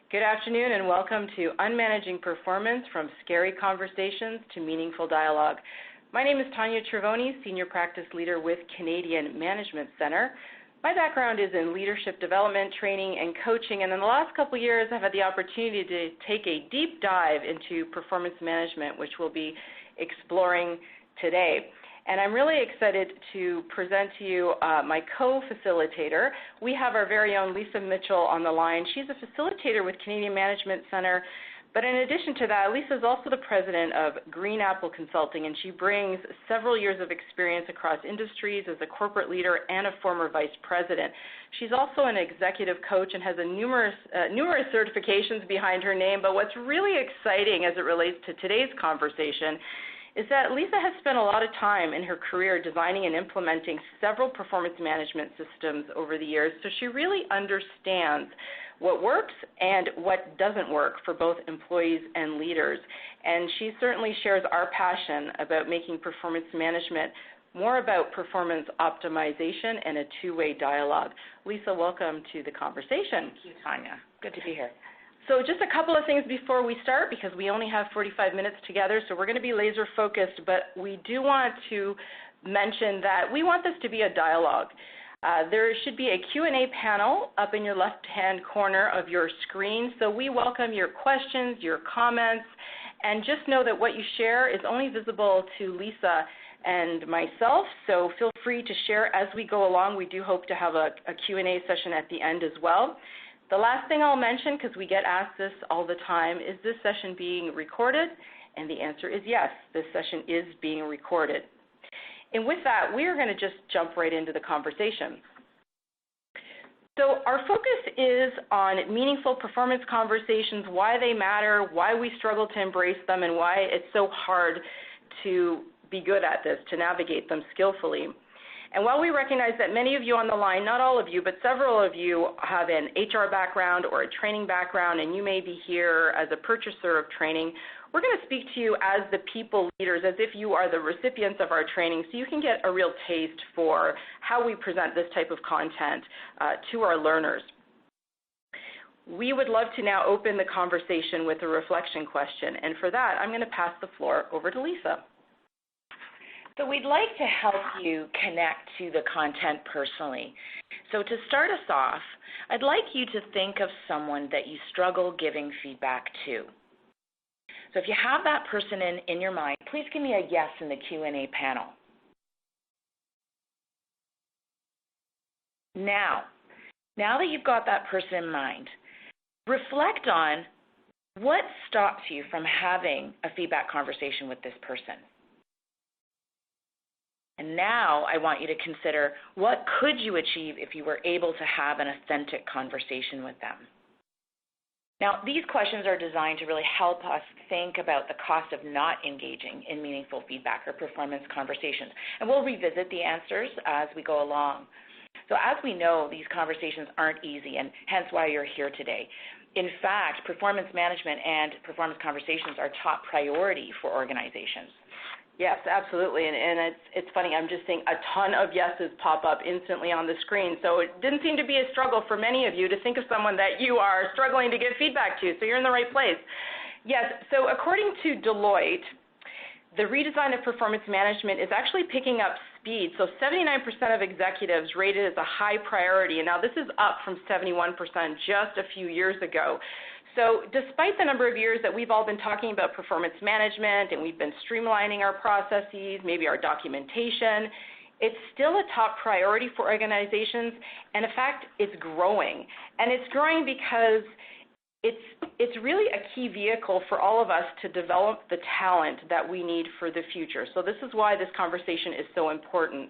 Good afternoon and welcome to Unmanaging Performance, from Scary Conversations to Meaningful Dialogue. My name is Tanya Trivoni, Senior Practice Leader with Canadian Management Centre. My background is in leadership development, training, and coaching, and in the last couple of years I've had the opportunity to take a deep dive into performance management, which we'll be exploring today. And I'm really excited to present to you my co-facilitator. We have our very own Lisa Mitchell on the line. She's a facilitator with Canadian Management Centre, but in addition to that, Lisa is also the president of Green Apple Consulting, and she brings several years of experience across industries as a corporate leader and a former vice president. She's also an executive coach and has numerous certifications behind her name, but what's really exciting as it relates to today's conversation is that Lisa has spent a lot of time in her career designing and implementing several performance management systems over the years, so she really understands what works and what doesn't work for both employees and leaders. And she certainly shares our passion about making performance management more about performance optimization and a two-way dialogue. Lisa, welcome to the conversation. Thank you, Tanya. Good to be here. So just a couple of things before we start, because we only have 45 minutes together, so we're going to be laser focused, but we do want to mention that we want this to be a dialogue. There should be a Q&A panel up in your left-hand corner of your screen, so we welcome your questions, your comments, and just know that what you share is only visible to Lisa and myself, so feel free to share as we go along. We do hope to have a Q&A session at the end as well. The last thing I'll mention, because we get asked this all the time, is this session being recorded? And the answer is yes, this session is being recorded. And with that, we are going to just jump right into the conversation. So our focus is on meaningful performance conversations, why they matter, why we struggle to embrace them, and why it's so hard to be good at this, to navigate them skillfully. And while we recognize that many of you on the line, not all of you, but several of you have an HR background or a training background, and you may be here as a purchaser of training, we're going to speak to you as the people leaders, as if you are the recipients of our training, so you can get a real taste for how we present this type of content to our learners. We would love to now open the conversation with a reflection question, and for that, I'm going to pass the floor over to Lisa. So we'd like to help you connect to the content personally. So to start us off, I'd like you to think of someone that you struggle giving feedback to. So if you have that person in your mind, please give me a yes in the Q&A panel. Now that you've got that person in mind, reflect on what stops you from having a feedback conversation with this person. And now I want you to consider, what could you achieve if you were able to have an authentic conversation with them? Now, these questions are designed to really help us think about the cost of not engaging in meaningful feedback or performance conversations. And we'll revisit the answers as we go along. So as we know, these conversations aren't easy, and hence why you're here today. In fact, performance management and performance conversations are top priority for organizations. Yes, absolutely, and it's funny, I'm just seeing a ton of yeses pop up instantly on the screen, so it didn't seem to be a struggle for many of you to think of someone that you are struggling to give feedback to, so you're in the right place. Yes, so according to Deloitte, the redesign of performance management is actually picking up speed, so 79% of executives rate it as a high priority, and now this is up from 71% just a few years ago. So despite the number of years that we've all been talking about performance management and we've been streamlining our processes, maybe our documentation, it's still a top priority for organizations, and in fact, it's growing. And it's growing because it's really a key vehicle for all of us to develop the talent that we need for the future. So this is why this conversation is so important.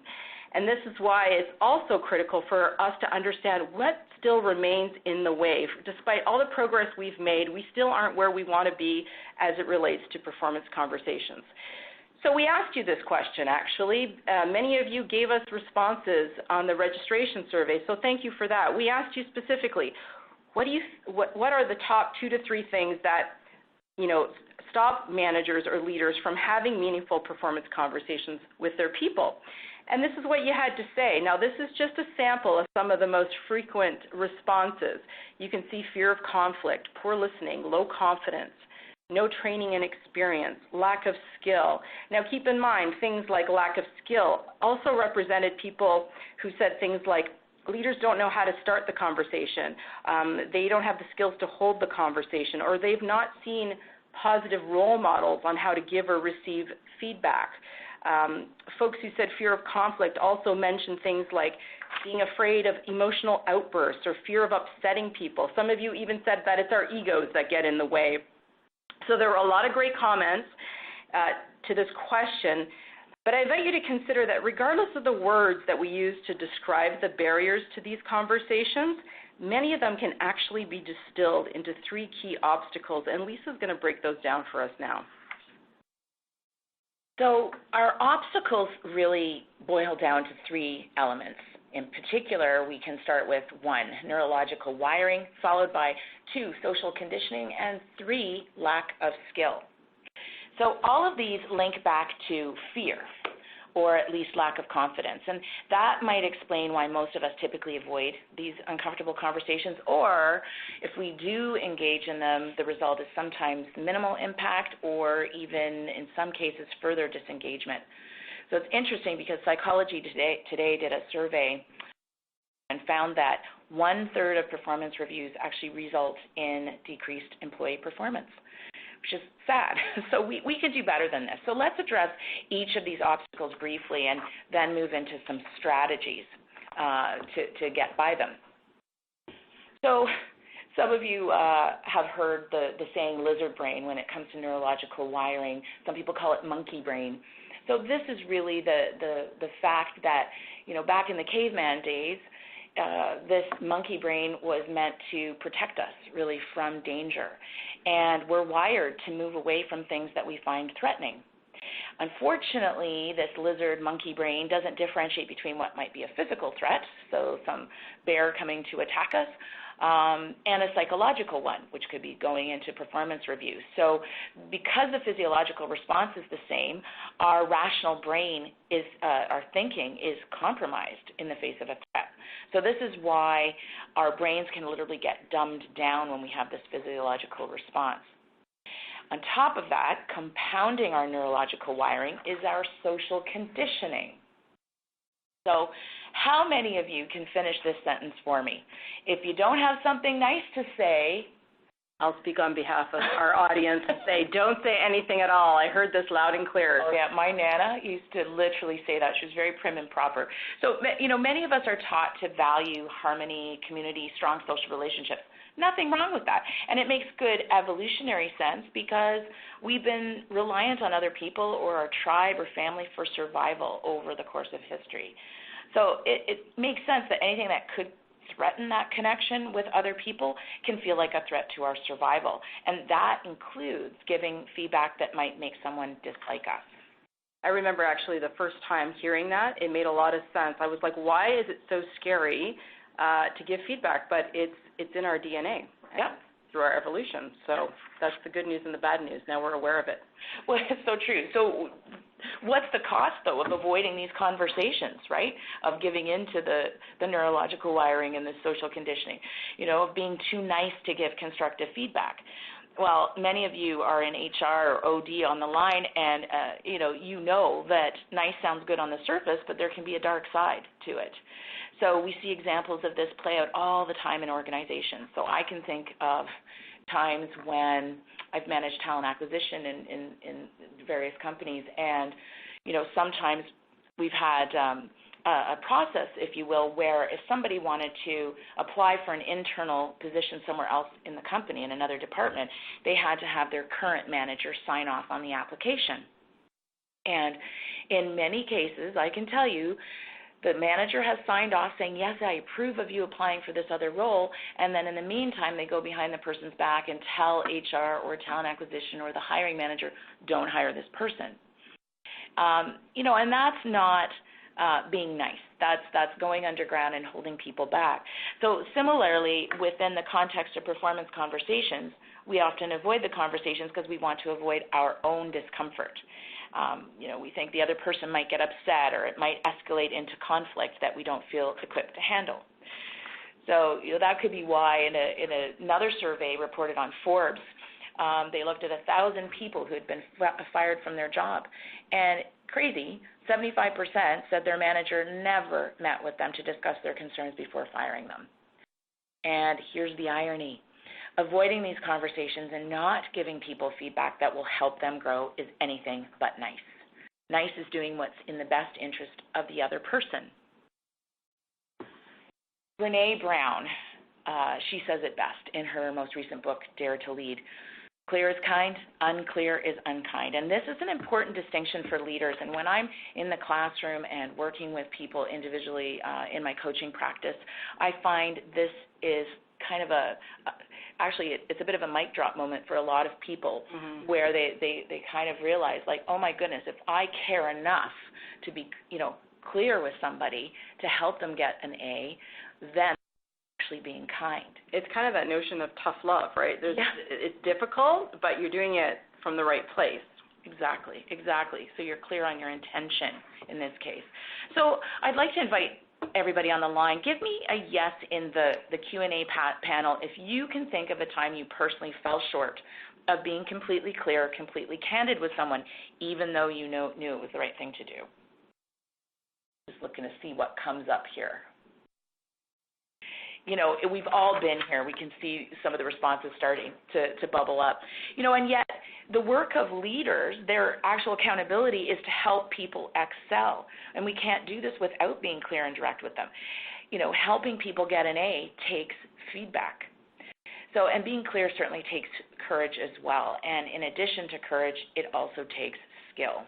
And this is why it's also critical for us to understand what still remains in the way. Despite all the progress we've made, we still aren't where we want to be as it relates to performance conversations. So we asked you this question, actually. Many of you gave us responses on the registration survey, so thank you for that. We asked you specifically, what are the top 2 to 3 things that stop managers or leaders from having meaningful performance conversations with their people? And this is what you had to say. Now, this is just a sample of some of the most frequent responses. You can see fear of conflict, poor listening, low confidence, no training and experience, lack of skill. Now, keep in mind, things like lack of skill also represented people who said things like, leaders don't know how to start the conversation, they don't have the skills to hold the conversation, or they've not seen positive role models on how to give or receive feedback. Folks who said fear of conflict also mentioned things like being afraid of emotional outbursts or fear of upsetting people. Some of you even said that it's our egos that get in the way. So there were a lot of great comments to this question, but I invite you to consider that regardless of the words that we use to describe the barriers to these conversations, many of them can actually be distilled into 3 key obstacles, and Lisa's going to break those down for us now. So our obstacles really boil down to 3 elements. In particular, we can start with 1, neurological wiring, followed by 2, social conditioning, and 3, lack of skill. So all of these link back to fear, or at least lack of confidence. And that might explain why most of us typically avoid these uncomfortable conversations, or if we do engage in them, the result is sometimes minimal impact or even, in some cases, further disengagement. So it's interesting because Psychology Today did a survey and found that 1/3 of performance reviews actually result in decreased employee performance, which is sad. So we can do better than this. So let's address each of these obstacles briefly and then move into some strategies to get by them. So some of you have heard the saying lizard brain when it comes to neurological wiring. Some people call it monkey brain. So this is really the fact that, back in the caveman days, this monkey brain was meant to protect us really from danger. And we're wired to move away from things that we find threatening. Unfortunately, this lizard monkey brain doesn't differentiate between what might be a physical threat, so some bear coming to attack us, and a psychological one, which could be going into performance reviews. So because the physiological response is the same, our rational brain our thinking is compromised in the face of a threat. So this is why our brains can literally get dumbed down when we have this physiological response. On top of that, compounding our neurological wiring is our social conditioning. So how many of you can finish this sentence for me? If you don't have something nice to say, I'll speak on behalf of our audience and say, don't say anything at all. I heard this loud and clear. Oh, yeah, my Nana used to literally say that. She was very prim and proper. So, many of us are taught to value harmony, community, strong social relationships. Nothing wrong with that. And it makes good evolutionary sense because we've been reliant on other people or our tribe or family for survival over the course of history. So it makes sense that anything that could threaten that connection with other people can feel like a threat to our survival. And that includes giving feedback that might make someone dislike us. I remember actually the first time hearing that, it made a lot of sense. I was like, why is it so scary to give feedback? But it's in our DNA. Yeah. Through our evolution. So that's the good news and the bad news. Now we're aware of it. Well, it's so true. So what's the cost, though, of avoiding these conversations, right, of giving into the neurological wiring and the social conditioning, of being too nice to give constructive feedback? Well, many of you are in HR or OD on the line, and you know that nice sounds good on the surface, but there can be a dark side to it. So we see examples of this play out all the time in organizations. So I can think of times when I've managed talent acquisition in various companies, and sometimes we've had a process, if you will, where if somebody wanted to apply for an internal position somewhere else in the company, in another department, they had to have their current manager sign off on the application. And in many cases, I can tell you, the manager has signed off saying, yes, I approve of you applying for this other role, and then in the meantime, they go behind the person's back and tell HR or talent acquisition or the hiring manager, don't hire this person. And that's not being nice. That's going underground and holding people back. So similarly, within the context of performance conversations, we often avoid the conversations because we want to avoid our own discomfort. We think the other person might get upset, or it might escalate into conflict that we don't feel equipped to handle. So that could be why in another survey reported on Forbes, they looked at 1,000 people who had been fired from their job. And crazy, 75% said their manager never met with them to discuss their concerns before firing them. And here's the irony. Avoiding these conversations and not giving people feedback that will help them grow is anything but nice. Nice is doing what's in the best interest of the other person. Brené Brown, she says it best in her most recent book, Dare to Lead. Clear is kind, unclear is unkind. And this is an important distinction for leaders. And when I'm in the classroom and working with people individually in my coaching practice, I find this is kind of actually it's a bit of a mic drop moment for a lot of people, where they kind of realize, like, oh my goodness, if I care enough to be, clear with somebody to help them get an A, then actually being kind. It's kind of that notion of tough love, right? It's difficult, but you're doing it from the right place. Exactly. So you're clear on your intention in this case. So I'd like to invite everybody on the line, give me a yes in the Q&A panel if you can think of a time you personally fell short of being completely clear, completely candid with someone, even though you knew it was the right thing to do. Just looking to see what comes up here. We've all been here. We can see some of the responses starting to bubble up. And yet the work of leaders, their actual accountability is to help people excel. And we can't do this without being clear and direct with them. Helping people get an A takes feedback. So, and being clear certainly takes courage as well. And in addition to courage, it also takes skill.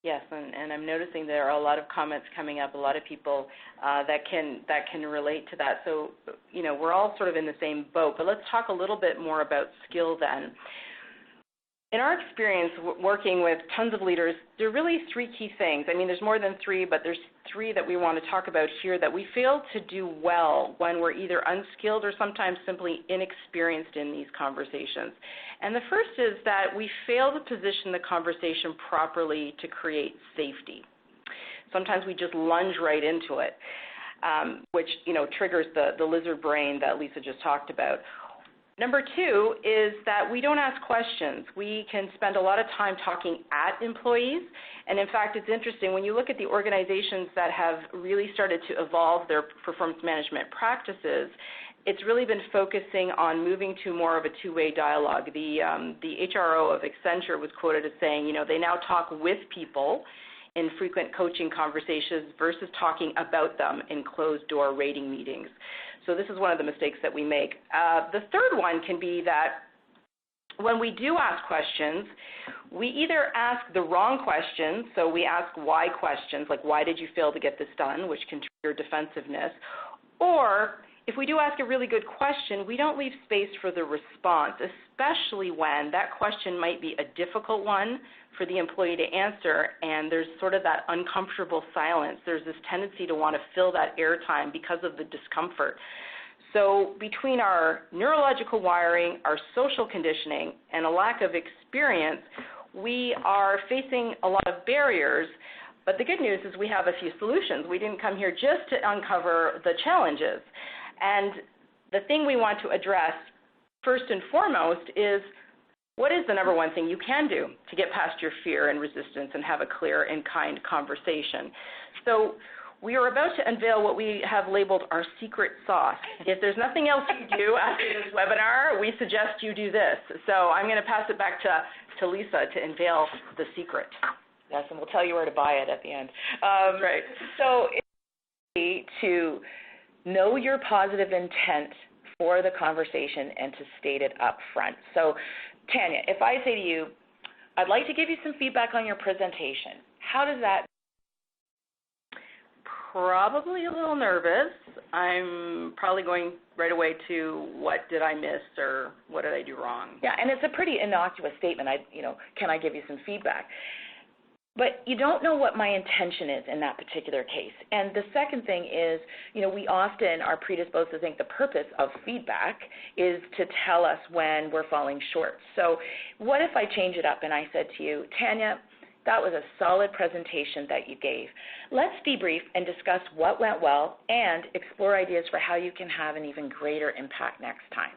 Yes, and I'm noticing there are a lot of comments coming up, a lot of people that can relate to that. So, we're all sort of in the same boat, but let's talk a little bit more about skill then. In our experience working with tons of leaders, there are really three key things. I mean, there's more than three, but there's three that we want to talk about here that we fail to do well when we're either unskilled or sometimes simply inexperienced in these conversations. And the first is that we fail to position the conversation properly to create safety. Sometimes we just lunge right into it, which, triggers the lizard brain that Lisa just talked about. Number two is that we don't ask questions. We can spend a lot of time talking at employees. And in fact, it's interesting, when you look at the organizations that have really started to evolve their performance management practices, it's really been focusing on moving to more of a two-way dialogue. The HRO of Accenture was quoted as saying, they now talk with people in frequent coaching conversations versus talking about them in closed-door rating meetings. So this is one of the mistakes that we make. The third one can be that when we do ask questions, we either ask the wrong questions, so we ask why questions, like why did you fail to get this done, which can trigger defensiveness, or if we do ask a really good question, we don't leave space for the response, especially when that question might be a difficult one for the employee to answer, and there's sort of that uncomfortable silence. There's this tendency to want to fill that airtime because of the discomfort. So between our neurological wiring, our social conditioning, and a lack of experience, we are facing a lot of barriers. But the good news is we have a few solutions. We didn't come here just to uncover the challenges. And the thing we want to address first and foremost is, what is the number one thing you can do to get past your fear and resistance and have a clear and kind conversation? So we are about to unveil what we have labeled our secret sauce. If there's nothing else you do after this webinar, we suggest you do this. So I'm going to pass it back to Lisa to unveil the secret. Yes, and we'll tell you where to buy it at the end. Right. So it's to know your positive intent for the conversation and to state it up front. So, Tanya, if I say to you, I'd like to give you some feedback on your presentation, how does that? Probably a little nervous. I'm probably going right away to what did I miss or what did I do wrong? Yeah, and it's a pretty innocuous statement. Can I give you some feedback? But you don't know what my intention is in that particular case. And the second thing is, we often are predisposed to think the purpose of feedback is to tell us when we're falling short. So what if I change it up and I said to you, Tanya, that was a solid presentation that you gave. Let's debrief and discuss what went well and explore ideas for how you can have an even greater impact next time.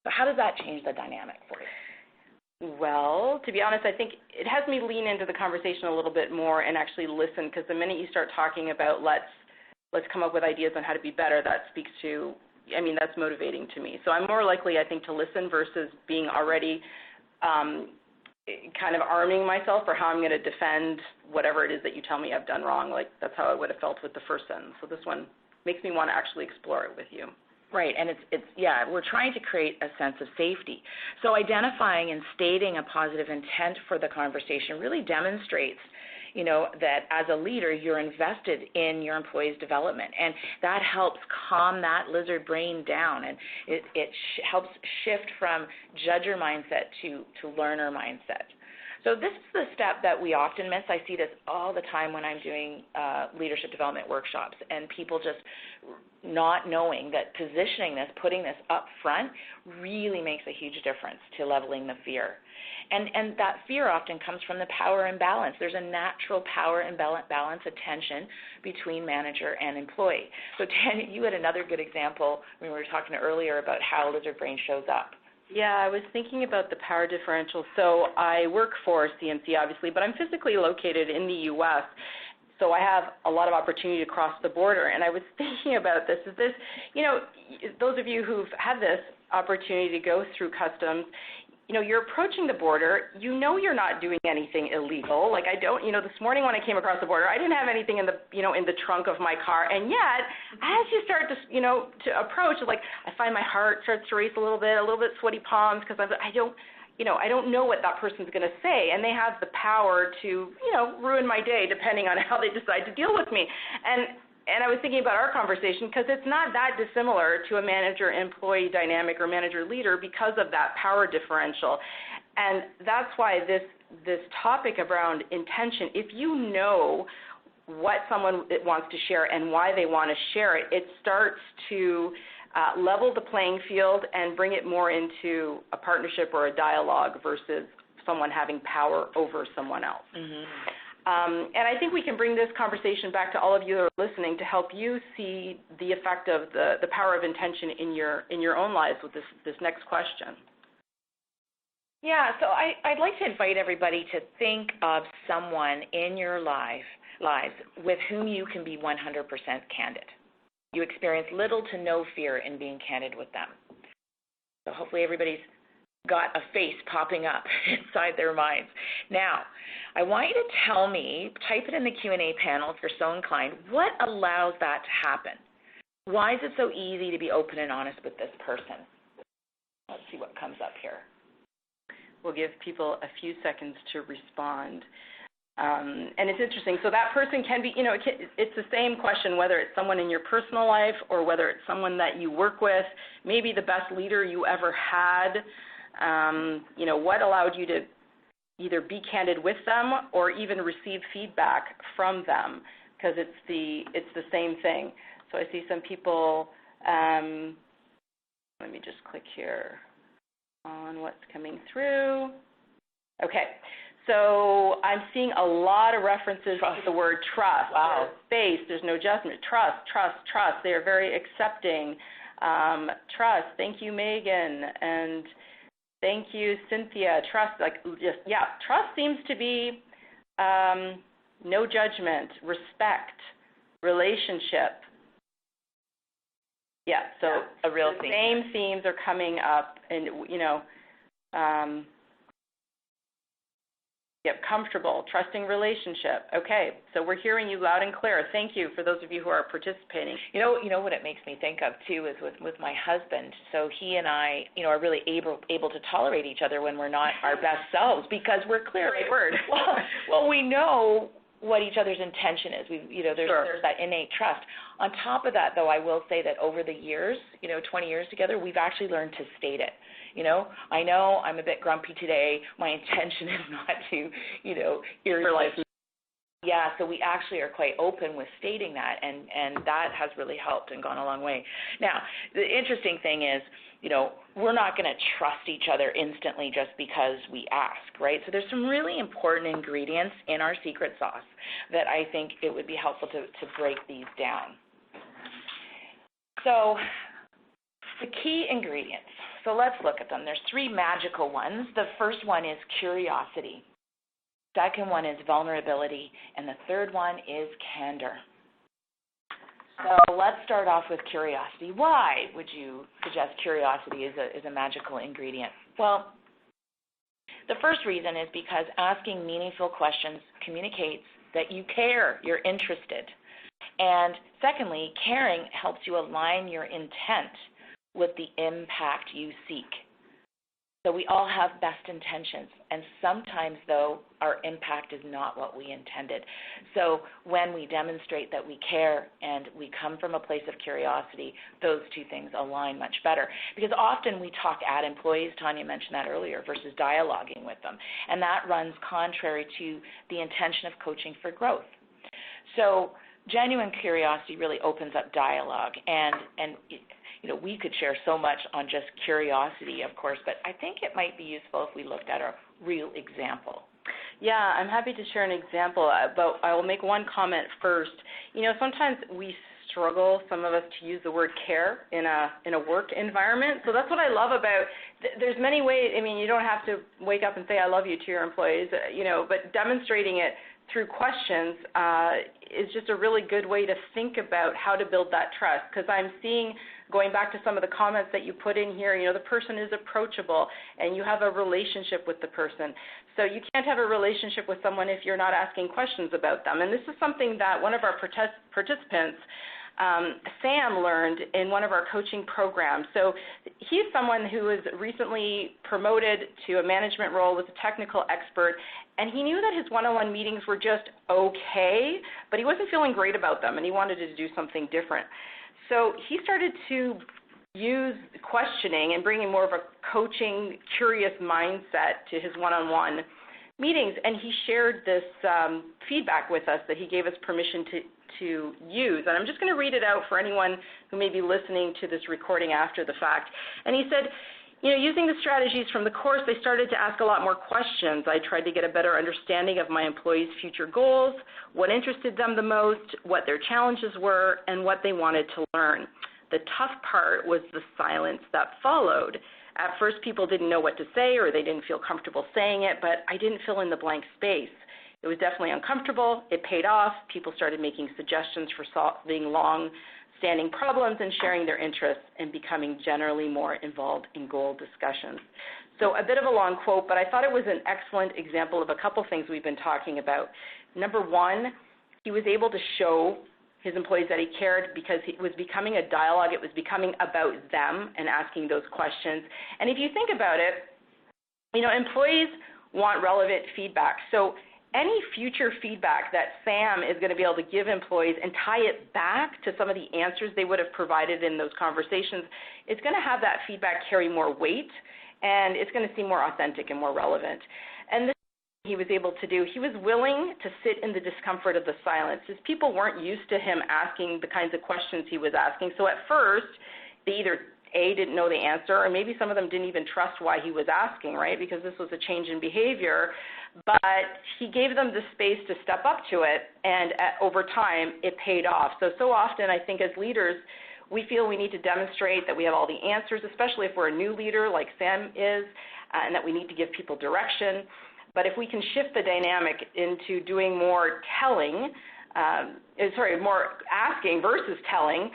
So how does that change the dynamic for you? Well, to be honest, I think it has me lean into the conversation a little bit more and actually listen, because the minute you start talking about let's come up with ideas on how to be better, that speaks to, that's motivating to me. So I'm more likely, I think, to listen versus being already kind of arming myself for how I'm going to defend whatever it is that you tell me I've done wrong. Like, that's how I would have felt with the first sentence. So this one makes me want to actually explore it with you. Right, and we're trying to create a sense of safety. So identifying and stating a positive intent for the conversation really demonstrates, that as a leader, you're invested in your employees' development, and that helps calm that lizard brain down, and it helps shift from judger mindset to learner mindset. So this is the step that we often miss. I see this all the time when I'm doing leadership development workshops, and people just not knowing that positioning this, putting this up front, really makes a huge difference to leveling the fear. And that fear often comes from the power imbalance. There's a natural power imbalance, a tension between manager and employee. So Tanya, you had another good example when we were talking earlier about how lizard brain shows up. Yeah, I was thinking about the power differential. So I work for CMC, obviously, but I'm physically located in the U.S., so I have a lot of opportunity to cross the border. And I was thinking about this, those of you who've had this opportunity to go through customs, you're approaching the border, you're not doing anything illegal. Like this morning when I came across the border, I didn't have anything in the trunk of my car. And yet, as you start to, to approach, like I find my heart starts to race a little bit sweaty palms, because I don't know what that person's going to say, and they have the power to, ruin my day depending on how they decide to deal with me. And I was thinking about our conversation, because it's not that dissimilar to a manager-employee dynamic or manager-leader because of that power differential. And that's why this topic around intention, if you know what someone wants to share and why they want to share it, it starts to level the playing field and bring it more into a partnership or a dialogue versus someone having power over someone else. Mm-hmm. And I think we can bring this conversation back to all of you who are listening to help you see the effect of the power of intention in your own lives with this next question. Yeah, so I'd like to invite everybody to think of someone in your lives with whom you can be 100% candid. You experience little to no fear in being candid with them. So hopefully everybody's got a face popping up inside their minds. Now, I want you to tell me, type it in the Q&A panel if you're so inclined, what allows that to happen? Why is it so easy to be open and honest with this person? Let's see what comes up here. We'll give people a few seconds to respond. And it's interesting. So that person can be, it's the same question, whether it's someone in your personal life or whether it's someone that you work with, maybe the best leader you ever had. What allowed you to either be candid with them or even receive feedback from them, because it's the same thing. So I see some people, let me just click here on what's coming through. Okay, so I'm seeing a lot of references to the word trust. Wow. There's space, there's no judgment. Trust. They are very accepting. Trust. Thank you, Megan. And thank you, Cynthia. Trust, trust seems to be no judgment, respect, relationship. Yeah, so a real the theme. Same themes are coming up, and comfortable, trusting relationship. Okay, so we're hearing you loud and clear. Thank you for those of you who are participating. You know what it makes me think of too is with my husband. So he and I, are really able to tolerate each other when we're not our best selves, because we're clear. Great word. Well, we know what each other's intention is. There's that innate trust. On top of that, though, I will say that over the years, 20 years together, we've actually learned to state it. I know I'm a bit grumpy today. My intention is not to, irritate Yeah, so we actually are quite open with stating that, and that has really helped and gone a long way. Now, the interesting thing is, we're not going to trust each other instantly just because we ask, right? So there's some really important ingredients in our secret sauce that I think it would be helpful to break these down. So the key ingredients, so let's look at them. There's 3 magical ones. The first one is curiosity. Second one is vulnerability, and the third one is candor. So let's start off with curiosity. Why would you suggest curiosity is a magical ingredient? Well, the first reason is because asking meaningful questions communicates that you care, you're interested. And secondly, caring helps you align your intent with the impact you seek. So we all have best intentions, and sometimes, though, our impact is not what we intended. So when we demonstrate that we care and we come from a place of curiosity, those two things align much better. Because often we talk at employees, Tanya mentioned that earlier, versus dialoguing with them, and that runs contrary to the intention of coaching for growth. So genuine curiosity really opens up dialogue, and we could share so much on just curiosity, of course, but I think it might be useful if we looked at a real example. Yeah, I'm happy to share an example, but I will make one comment first. Sometimes we struggle, some of us, to use the word care in a work environment. So that's what I love about, there's many ways, you don't have to wake up and say I love you to your employees, but demonstrating it through questions is just a really good way to think about how to build that trust. Because I'm seeing, going back to some of the comments that you put in here, the person is approachable and you have a relationship with the person. So you can't have a relationship with someone if you're not asking questions about them. And this is something that one of our participants, Sam, learned in one of our coaching programs. So he's someone who was recently promoted to a management role, was a technical expert, and he knew that his one-on-one meetings were just okay, but he wasn't feeling great about them, and he wanted to do something different. So he started to use questioning and bringing more of a coaching, curious mindset to his one-on-one meetings, and he shared this feedback with us that he gave us permission to use. And I'm just going to read it out for anyone who may be listening to this recording after the fact. And he said, using the strategies from the course, I started to ask a lot more questions. I tried to get a better understanding of my employees' future goals, what interested them the most, what their challenges were, and what they wanted to learn. The tough part was the silence that followed. At first, people didn't know what to say, or they didn't feel comfortable saying it, but I didn't fill in the blank space. It was definitely uncomfortable. It paid off. People started making suggestions for solving long-standing problems and sharing their interests and becoming generally more involved in goal discussions. So a bit of a long quote, but I thought it was an excellent example of a couple things we've been talking about. Number one, he was able to show his employees that he cared because it was becoming a dialogue. It was becoming about them and asking those questions. And if you think about it, employees want relevant feedback. So any future feedback that Sam is going to be able to give employees and tie it back to some of the answers they would have provided in those conversations, it's going to have that feedback carry more weight, and it's going to seem more authentic and more relevant. And this he was able to do, he was willing to sit in the discomfort of the silence. His people weren't used to him asking the kinds of questions he was asking. So at first, they either didn't know the answer, or maybe some of them didn't even trust why he was asking, right? Because this was a change in behavior. But he gave them the space to step up to it, and over time, it paid off. So often, I think as leaders, we feel we need to demonstrate that we have all the answers, especially if we're a new leader like Sam is, and that we need to give people direction. But if we can shift the dynamic into doing more telling, more asking versus telling,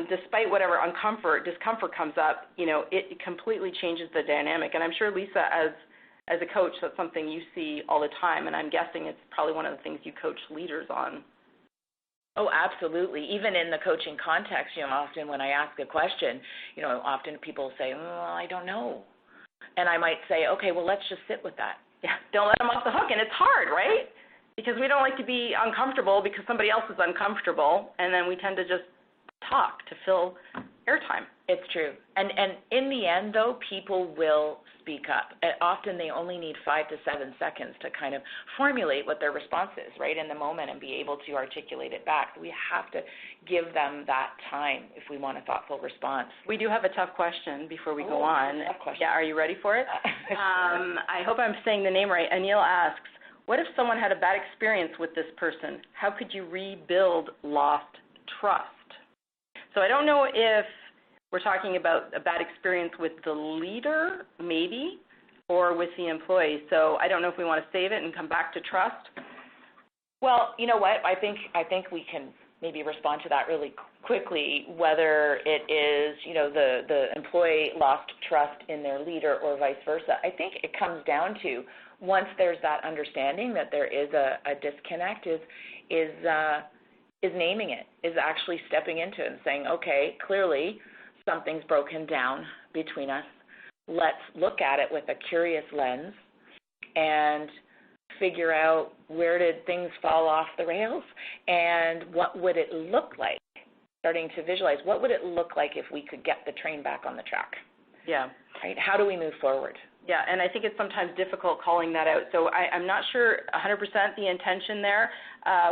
despite whatever discomfort comes up, it completely changes the dynamic. And I'm sure, Lisa, as a coach, that's something you see all the time, and I'm guessing it's probably one of the things you coach leaders on. Oh, absolutely. Even in the coaching context, often when I ask a question, often people say, well, I don't know. And I might say, okay, well, let's just sit with that. Yeah, don't let them off the hook. And it's hard, right? Because we don't like to be uncomfortable because somebody else is uncomfortable, and then we tend to just talk to fill airtime. It's true. And in the end, though, people will speak up. Often they only need 5 to 7 seconds to kind of formulate what their response is right in the moment and be able to articulate it back. We have to give them that time if we want a thoughtful response. We do have a tough question before we go on. Tough question. Yeah, are you ready for it? I hope I'm saying the name right. Anil asks, what if someone had a bad experience with this person? How could you rebuild lost trust? So I don't know if we're talking about a bad experience with the leader, maybe, or with the employee. So I don't know if we want to save it and come back to trust. Well, you know what? I think we can maybe respond to that really quickly, whether it is, the employee lost trust in their leader or vice versa. I think it comes down to, once there's that understanding that there is a disconnect, is naming it, is actually stepping into it and saying, okay, clearly something's broken down between us. Let's look at it with a curious lens and figure out, where did things fall off the rails, and what would it look like, starting to visualize, what would it look like if we could get the train back on the track? Yeah. Right? How do we move forward? Yeah, and I think it's sometimes difficult calling that out. So I'm not sure 100% the intention there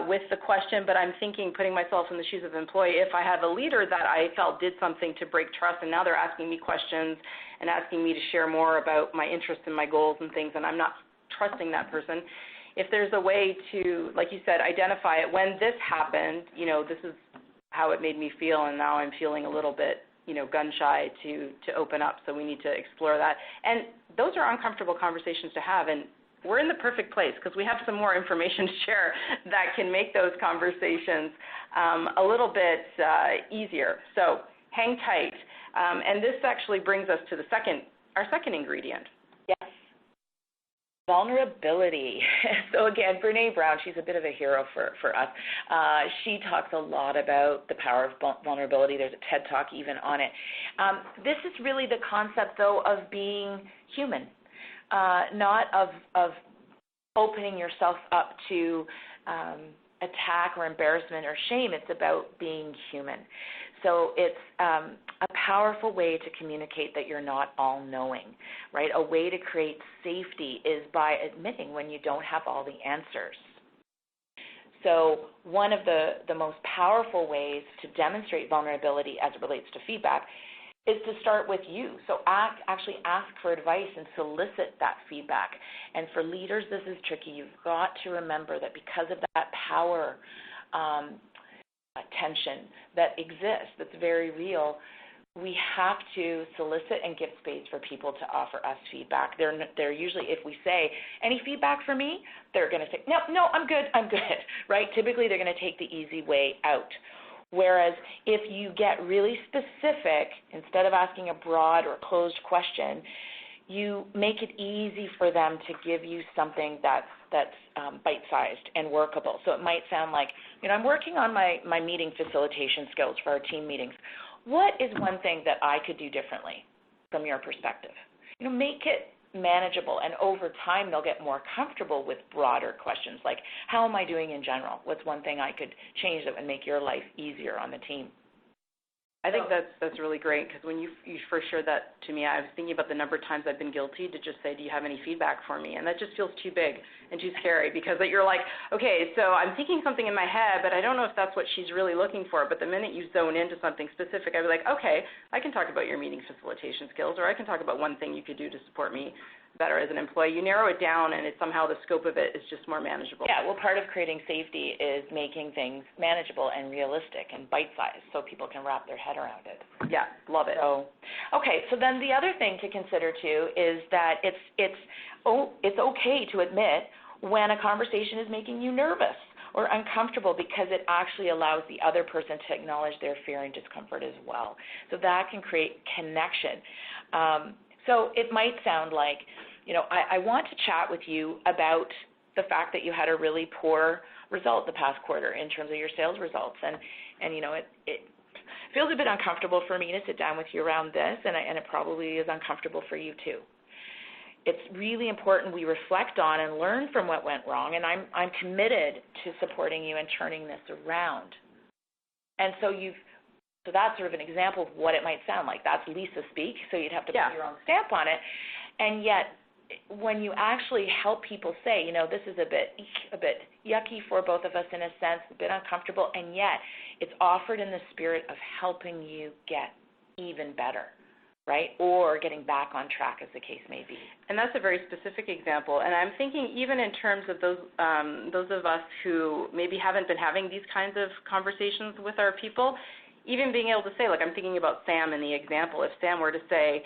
with the question, but I'm thinking, putting myself in the shoes of an employee, if I have a leader that I felt did something to break trust, and now they're asking me questions and asking me to share more about my interests and my goals and things, and I'm not trusting that person, if there's a way to, like you said, identify it, when this happened, this is how it made me feel, and now I'm feeling a little bit gun shy to open up, so we need to explore that. And those are uncomfortable conversations to have, and we're in the perfect place because we have some more information to share that can make those conversations a little bit easier. So hang tight. And this actually brings us to our second ingredient. Yes. Vulnerability. So again, Brené Brown, she's a bit of a hero for us. She talks a lot about the power of vulnerability. There's a TED Talk even on it. This is really the concept, though, of being human, not of opening yourself up to attack or embarrassment or shame. It's about being human. So it's a powerful way to communicate that you're not all-knowing, right? A way to create safety is by admitting when you don't have all the answers. So one of the most powerful ways to demonstrate vulnerability as it relates to feedback is to start with you. So actually ask for advice and solicit that feedback. And for leaders, this is tricky. You've got to remember that because of that power tension that exists, that's very real, we have to solicit and give space for people to offer us feedback. They're usually, if we say, any feedback for me, they're going to say, no, I'm good, right? Typically, they're going to take the easy way out. Whereas if you get really specific, instead of asking a broad or closed question, you make it easy for them to give you something that's bite-sized and workable. So it might sound like, I'm working on my meeting facilitation skills for our team meetings. What is one thing that I could do differently from your perspective? Make it manageable, and over time they'll get more comfortable with broader questions like, how am I doing in general? What's one thing I could change that would make your life easier on the team? I think that's really great, because when you first shared that to me, I was thinking about the number of times I've been guilty to just say, do you have any feedback for me? And that just feels too big and too scary, because you're like, okay, so I'm thinking something in my head, but I don't know if that's what she's really looking for. But the minute you zone into something specific, I'd be like, okay, I can talk about your meeting facilitation skills, or I can talk about one thing you could do to support me better as an employee. You narrow it down, and it's somehow the scope of it is just more manageable. Yeah, well, part of creating safety is making things manageable and realistic and bite-sized so people can wrap their head around it. Yeah, love it. So then the other thing to consider, too, is that it's okay to admit when a conversation is making you nervous or uncomfortable, because it actually allows the other person to acknowledge their fear and discomfort as well. So that can create connection. So it might sound like, I want to chat with you about the fact that you had a really poor result the past quarter in terms of your sales results. And it feels a bit uncomfortable for me to sit down with you around this, and it probably is uncomfortable for you too. It's really important we reflect on and learn from what went wrong, and I'm committed to supporting you and turning this around. And so you've So that's sort of an example of what it might sound like. That's Lisa speak, so you'd have to put your own stamp on it. And yet, when you actually help people say, this is a bit yucky for both of us in a sense, a bit uncomfortable, and yet it's offered in the spirit of helping you get even better, right? Or getting back on track, as the case may be. And that's a very specific example. And I'm thinking even in terms of those of us who maybe haven't been having these kinds of conversations with our people, even being able to say, like I'm thinking about Sam in the example, if Sam were to say,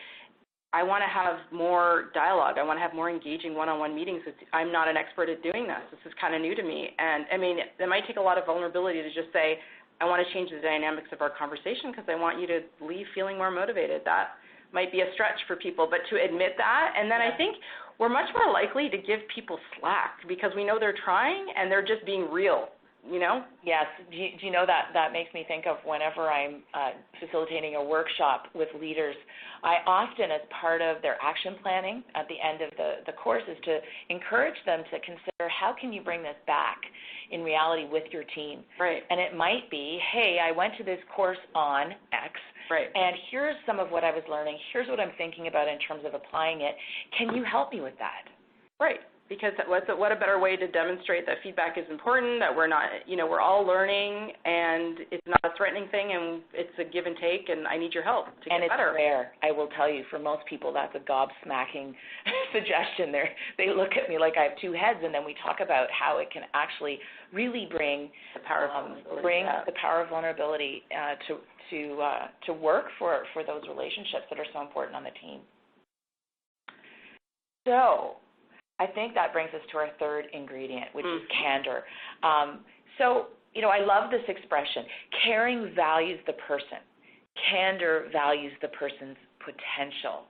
I want to have more dialogue, I want to have more engaging one-on-one meetings, I'm not an expert at doing this is kind of new to me. And I mean, it might take a lot of vulnerability to just say, I want to change the dynamics of our conversation because I want you to leave feeling more motivated. That might be a stretch for people, but to admit that, and then I think we're much more likely to give people slack because we know they're trying and they're just being real, Yes. Do you know that makes me think of whenever I'm facilitating a workshop with leaders, I often, as part of their action planning at the end of the course, is to encourage them to consider how can you bring this back in reality with your team. Right. And it might be, hey, I went to this course on X, right, and here's some of what I was learning. Here's what I'm thinking about in terms of applying it. Can you help me with that? Right. Because what a better way to demonstrate that feedback is important, that we're not, we're all learning, and it's not a threatening thing, and it's a give and take, and I need your help to get better. And it's rare. I will tell you, for most people, that's a gobsmacking suggestion. They look at me like I have two heads, and then we talk about how it can actually really bring the power of vulnerability to work for those relationships that are so important on the team. So I think that brings us to our third ingredient, which is candor. So, I love this expression. Caring values the person. Candor values the person's potential.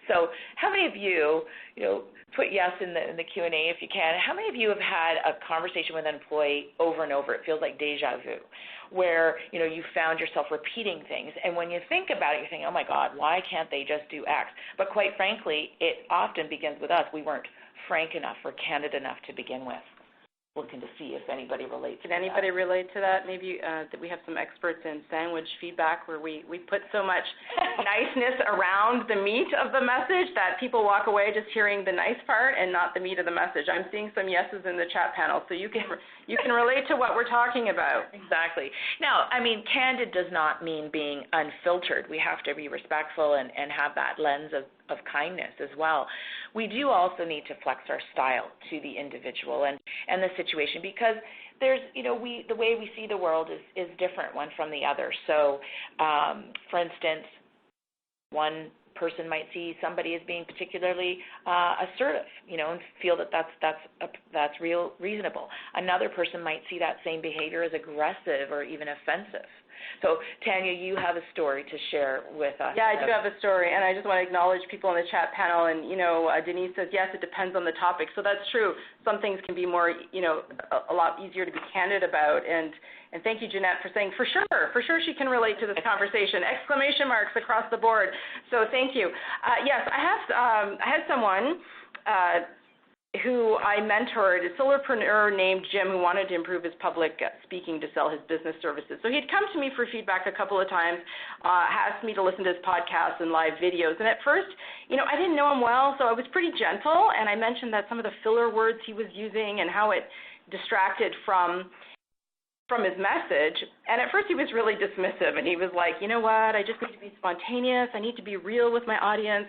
So how many of you, put yes in the Q&A if you can, how many of you have had a conversation with an employee over and over, it feels like deja vu, where, you found yourself repeating things, and when you think about it, you think, oh my God, why can't they just do X? But quite frankly, it often begins with us. We weren't frank enough or candid enough to begin with. Looking to see if anybody relates to that. Can anybody relate to that? Maybe that we have some experts in sandwich feedback where we put so much niceness around the meat of the message that people walk away just hearing the nice part and not the meat of the message. I'm seeing some yeses in the chat panel, so you can relate to what we're talking about. Exactly. Now, candid does not mean being unfiltered. We have to be respectful and have that lens of kindness as well. We do also need to flex our style to the individual and the situation, because there's, the way we see the world is different one from the other. So, for instance, one person might see somebody as being particularly assertive, and feel that that's reasonable. Another person might see that same behavior as aggressive or even offensive. So, Tanya, you have a story to share with us. Yeah, I do have a story, and I just want to acknowledge people in the chat panel. And, Denise says, yes, it depends on the topic. So that's true. Some things can be more, a lot easier to be candid about. And thank you, Jeanette, for saying, for sure she can relate to this conversation. Exclamation marks across the board. So thank you. Yes, I had someone who I mentored, a solopreneur named Jim, who wanted to improve his public speaking to sell his business services. So he'd come to me for feedback a couple of times, asked me to listen to his podcasts and live videos. And at first, I didn't know him well, so I was pretty gentle, and I mentioned that some of the filler words he was using and how it distracted from his message. And at first he was really dismissive, and he was like, you know what, I just need to be spontaneous, I need to be real with my audience.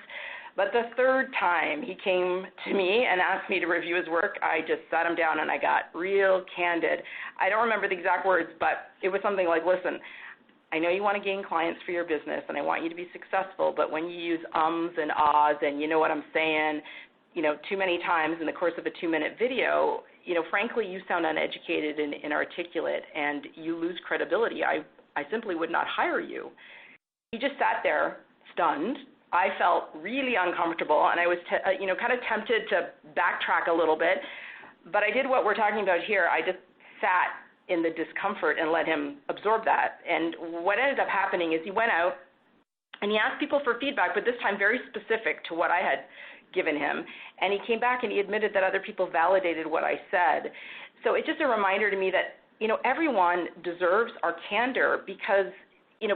But the third time he came to me and asked me to review his work, I just sat him down and I got real candid. I don't remember the exact words, but it was something like, listen, I know you want to gain clients for your business and I want you to be successful, but when you use ums and ahs and you know what I'm saying, too many times in the course of a 2-minute video, frankly, you sound uneducated and inarticulate and you lose credibility. I simply would not hire you. He just sat there stunned. I felt really uncomfortable, and I was, kind of tempted to backtrack a little bit. But I did what we're talking about here. I just sat in the discomfort and let him absorb that. And what ended up happening is he went out and he asked people for feedback, but this time very specific to what I had given him. And he came back and he admitted that other people validated what I said. So it's just a reminder to me that, everyone deserves our candor, because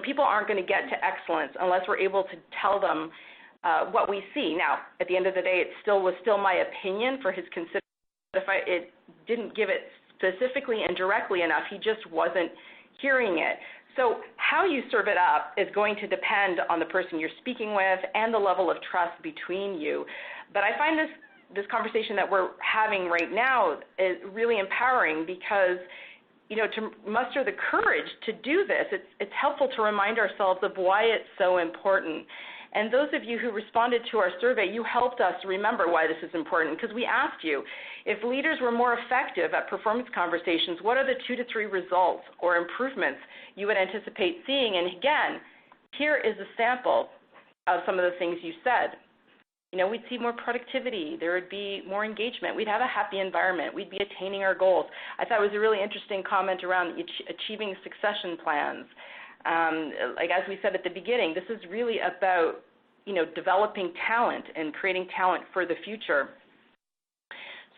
people aren't going to get to excellence unless we're able to tell them what we see. Now, at the end of the day, it was still my opinion for his consideration. If it didn't give it specifically and directly enough, he just wasn't hearing it. So how you serve it up is going to depend on the person you're speaking with and the level of trust between you. But I find this conversation that we're having right now is really empowering because, to muster the courage to do this, it's helpful to remind ourselves of why it's so important. And those of you who responded to our survey, you helped us remember why this is important, because we asked you, if leaders were more effective at performance conversations, what are the 2 to 3 results or improvements you would anticipate seeing? And again, here is a sample of some of the things you said. We'd see more productivity. There would be more engagement. We'd have a happy environment. We'd be attaining our goals. I thought it was a really interesting comment around achieving succession plans. Like as we said at the beginning, this is really about, developing talent and creating talent for the future.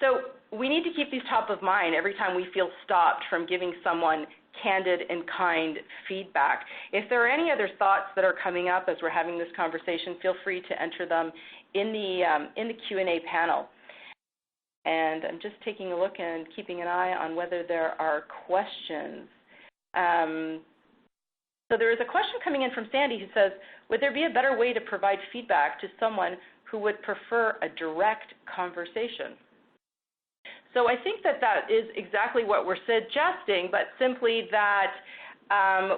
So we need to keep these top of mind every time we feel stopped from giving someone candid and kind feedback. If there are any other thoughts that are coming up as we're having this conversation, feel free to enter them in the Q&A panel. And I'm just taking a look and keeping an eye on whether there are questions. So there is a question coming in from Sandy who says, would there be a better way to provide feedback to someone who would prefer a direct conversation? So I think that is exactly what we're suggesting, but simply that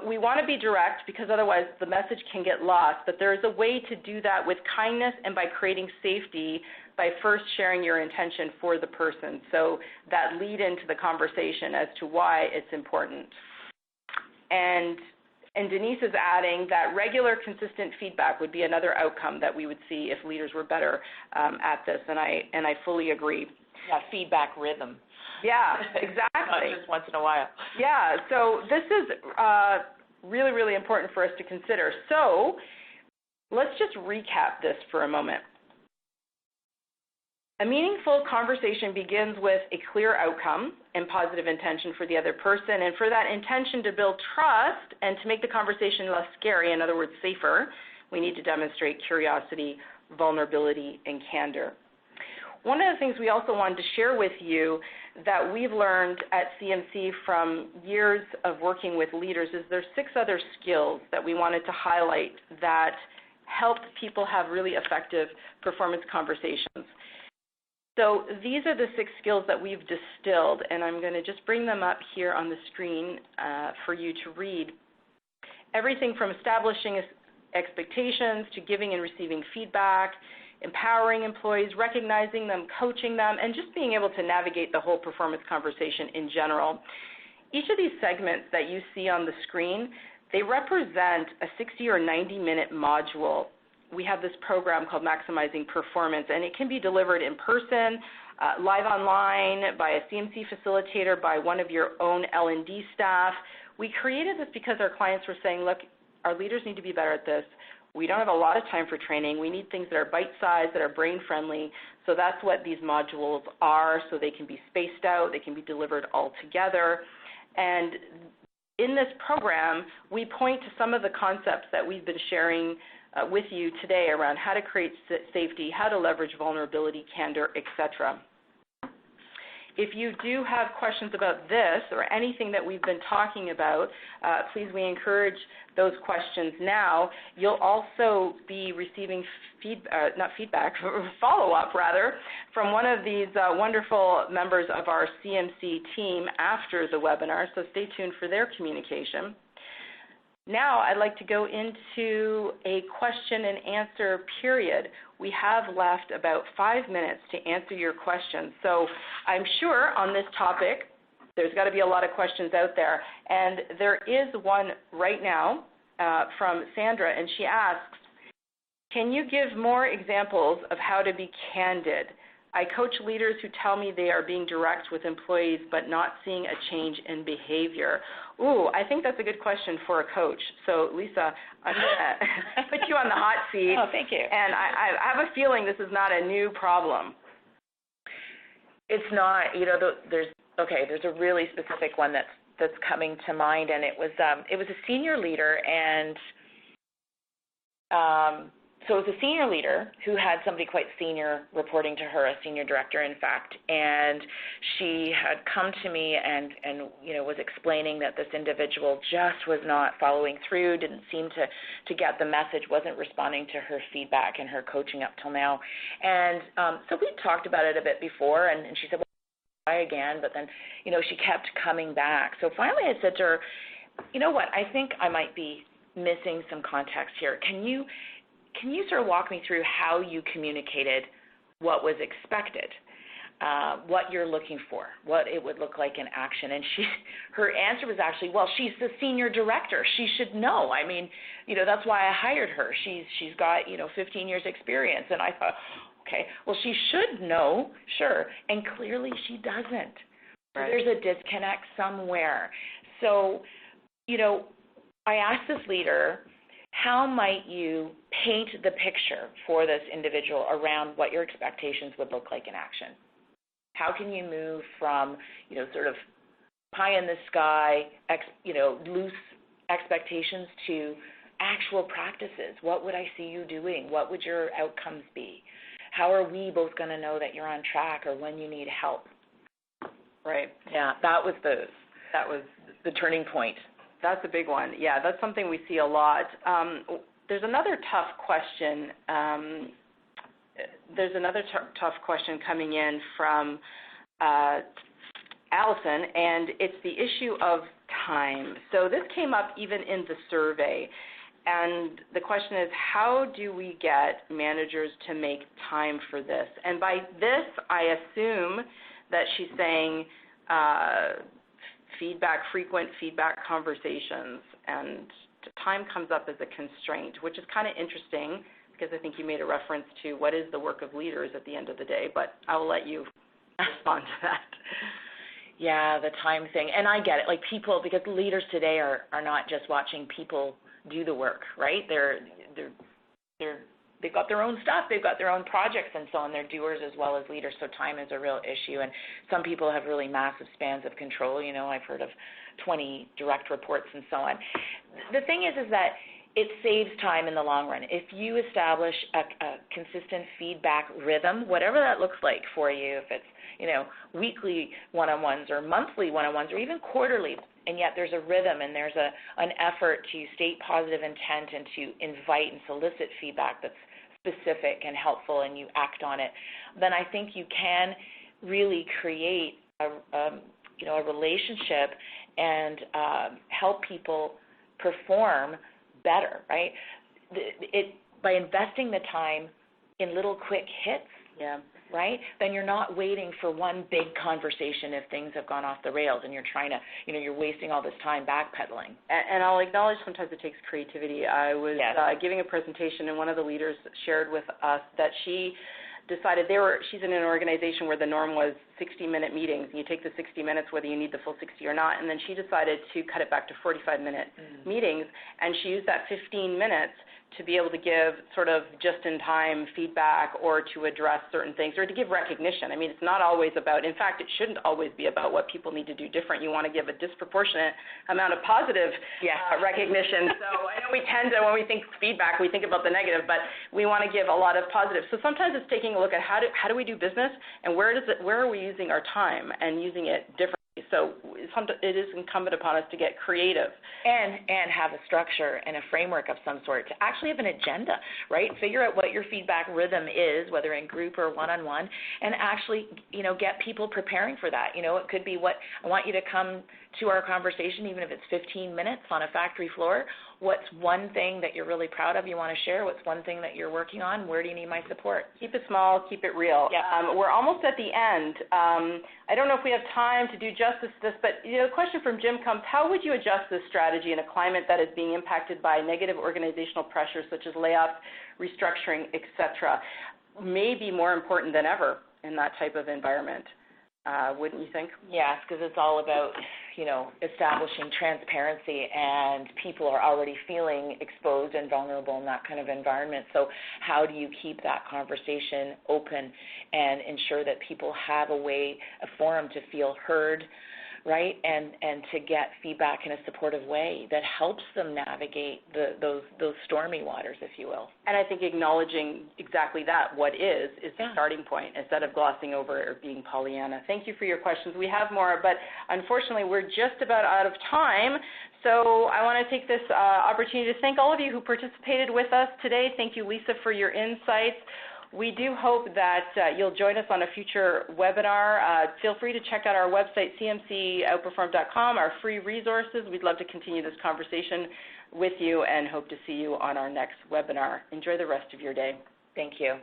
we want to be direct because otherwise the message can get lost. But there is a way to do that with kindness and by creating safety by first sharing your intention for the person. So that lead into the conversation as to why it's important. And Denise is adding that regular, consistent feedback would be another outcome that we would see if leaders were better at this, and I fully agree. Yeah, feedback rhythm. Yeah, exactly. Not just once in a while. Yeah, so this is really, really important for us to consider. So let's just recap this for a moment. A meaningful conversation begins with a clear outcome and positive intention for the other person, and for that intention to build trust and to make the conversation less scary, in other words, safer, we need to demonstrate curiosity, vulnerability, and candor. One of the things we also wanted to share with you that we've learned at CMC from years of working with leaders is there's 6 other skills that we wanted to highlight that help people have really effective performance conversations. So these are the 6 skills that we've distilled, and I'm going to just bring them up here on the screen for you to read. Everything from establishing expectations to giving and receiving feedback, empowering employees, recognizing them, coaching them, and just being able to navigate the whole performance conversation in general. Each of these segments that you see on the screen, they represent a 60 or 90-minute module. We have this program called Maximizing Performance, and it can be delivered in person, live online, by a CMC facilitator, by one of your own L&D staff. We created this because our clients were saying, look, our leaders need to be better at this. We don't have a lot of time for training. We need things that are bite-sized, that are brain-friendly. So that's what these modules are, so they can be spaced out, they can be delivered all together. And in this program, we point to some of the concepts that we've been sharing with you today around how to create safety, how to leverage vulnerability, candor, etc. If you do have questions about this or anything that we've been talking about, please, we encourage those questions now. You'll also be receiving follow-up rather, from one of these wonderful members of our CMC team after the webinar, so stay tuned for their communication. Now I'd like to go into a question and answer period. We have left about 5 minutes to answer your questions. So I'm sure on this topic, there's got to be a lot of questions out there. And there is one right now from Sandra, and she asks, can you give more examples of how to be candid? I coach leaders who tell me they are being direct with employees but not seeing a change in behavior. Ooh, I think that's a good question for a coach. So, Lisa, I'm going to put you on the hot seat. Oh, thank you. And I have a feeling this is not a new problem. It's not. There's a really specific one that's that's coming to mind, and it was a senior leader, and so it was a senior leader who had somebody quite senior reporting to her, a senior director, in fact, and she had come to me and was explaining that this individual just was not following through, didn't seem to get the message, wasn't responding to her feedback and her coaching up till now. And so we talked about it a bit before, and she said, well, try again, but then, she kept coming back. So finally I said to her, you know what, I think I might be missing some context here. Can you sort of walk me through how you communicated what was expected, what you're looking for, what it would look like in action? And her answer was actually, well, she's the senior director. She should know. I mean, that's why I hired her. She's got, 15 years experience. And I thought, okay, well, she should know, sure. And clearly she doesn't. So there's a disconnect somewhere. So, I asked this leader, how might you paint the picture for this individual around what your expectations would look like in action? How can you move from, sort of pie in the sky, loose expectations to actual practices? What would I see you doing? What would your outcomes be? How are we both going to know that you're on track or when you need help? Right. Yeah, that was the turning point. That's a big one. Yeah, that's something we see a lot. There's another tough question. Tough question coming in from Allison, and it's the issue of time. So this came up even in the survey, and the question is, how do we get managers to make time for this? And by this, I assume that she's saying frequent feedback conversations, and time comes up as a constraint, which is kind of interesting because I think you made a reference to what is the work of leaders at the end of the day, but I will let you respond to that. Yeah, the time thing, and I get it. Like people, because leaders today are not just watching people do the work, right? They've got their own stuff, they've got their own projects and so on. They're doers as well as leaders, so time is a real issue. And some people have really massive spans of control. I've heard of 20 direct reports and so on. The thing is that it saves time in the long run. If you establish a consistent feedback rhythm, whatever that looks like for you, if it's weekly one-on-ones or monthly one-on-ones or even quarterly, and yet there's a rhythm and there's an effort to state positive intent and to invite and solicit feedback that's specific and helpful, and you act on it, then I think you can really create a relationship and help people perform better, right? By investing the time in little quick hits, right, then you're not waiting for one big conversation if things have gone off the rails and you're trying to, you're wasting all this time backpedaling. And I'll acknowledge sometimes it takes creativity. I was giving a presentation, and one of the leaders shared with us that she decided she's in an organization where the norm was 60-minute meetings. You take the 60 minutes whether you need the full 60 or not, and then she decided to cut it back to 45-minute meetings, and she used that 15 minutes to be able to give sort of just-in-time feedback or to address certain things or to give recognition. I mean, it's not always about, in fact, it shouldn't always be about what people need to do different. You want to give a disproportionate amount of positive recognition. So I know we tend to, when we think feedback, we think about the negative, but we want to give a lot of positive. So sometimes it's taking a look at how do we do business and where are we using our time and using it differently. So it is incumbent upon us to get creative. And have a structure and a framework of some sort to actually have an agenda, right? Figure out what your feedback rhythm is, whether in group or one-on-one, and actually, get people preparing for that. It could be what I want you to come to our conversation, even if it's 15 minutes on a factory floor. What's one thing that you're really proud of you want to share? What's one thing that you're working on? Where do you need my support? Keep it small, keep it real. Yeah. We're almost at the end. I don't know if we have time to do justice to this, but the question from Jim comes, how would you adjust this strategy in a climate that is being impacted by negative organizational pressures such as layoffs, restructuring, et cetera? Maybe more important than ever in that type of environment. Wouldn't you think? Yes, because it's all about, establishing transparency, and people are already feeling exposed and vulnerable in that kind of environment. So how do you keep that conversation open and ensure that people have a forum to feel heard, right? And to get feedback in a supportive way that helps them navigate those stormy waters, if you will. And I think acknowledging exactly that, what is the starting point, instead of glossing over it or being Pollyanna. Thank you for your questions. We have more, but unfortunately we're just about out of time. So I want to take this opportunity to thank all of you who participated with us today. Thank you, Lisa, for your insights. We do hope that you'll join us on a future webinar. Feel free to check out our website, cmcoutperform.com, our free resources. We'd love to continue this conversation with you and hope to see you on our next webinar. Enjoy the rest of your day. Thank you.